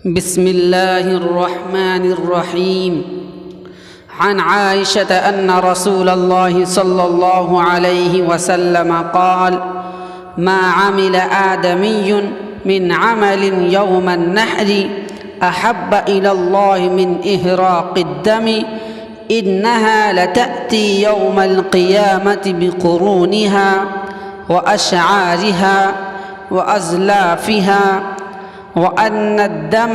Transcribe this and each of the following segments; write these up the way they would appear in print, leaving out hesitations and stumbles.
बिस्मिल्लाहिर्रहमानिर्रहीम। अन आयशा अन्न रसूलल्लाह सल्लल्लाहु अलैहि वसल्लम क़ाल मा अमिल आदमियुन मिन अमलिन यौमन नहरी अहब्ब इलल्लाहि मिन इहराक़िद्दमि इन्नहा लतअती यौमल क़ियामति बिक़ुरूनिहा व अशआरिहा व अज़लाफ़िहा व अन्नद्दम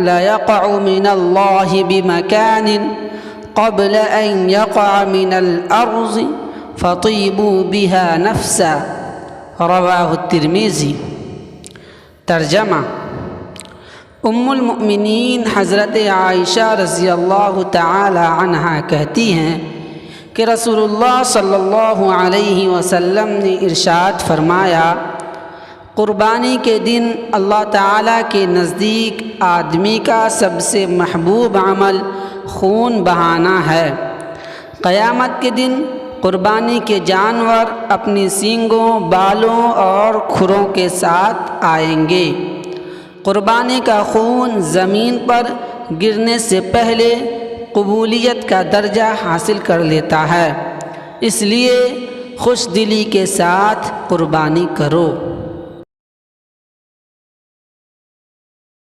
लयक़अ मिनल्लाहि बिमकानिन क़ब्ल अन यक़अ मिनल अर्ज़ि फ़तीबू बिहा नफ़्सा। रवाहु तिर्मिज़ी। तर्जमा। उम्मुल मुमिनीन हज़रत आयशा रज़ियल्लाहु ताला अन्हा कहती हैं कि रसूलुल्लाह सल्लल्लाहु अलैहि वसल्लम ने इरशाद फरमाया, क़ुरबानी के दिन अल्लाह ताला के नज़दीक आदमी का सबसे महबूब अमल खून बहाना है। क़यामत के दिन क़ुरबानी के जानवर अपनी सींगों, बालों और खुरों के साथ आएंगे। क़ुरबानी का खून ज़मीन पर गिरने से पहले कबूलियत का दर्जा हासिल कर लेता है, इसलिए खुश दिली के साथ क़ुरबानी करो।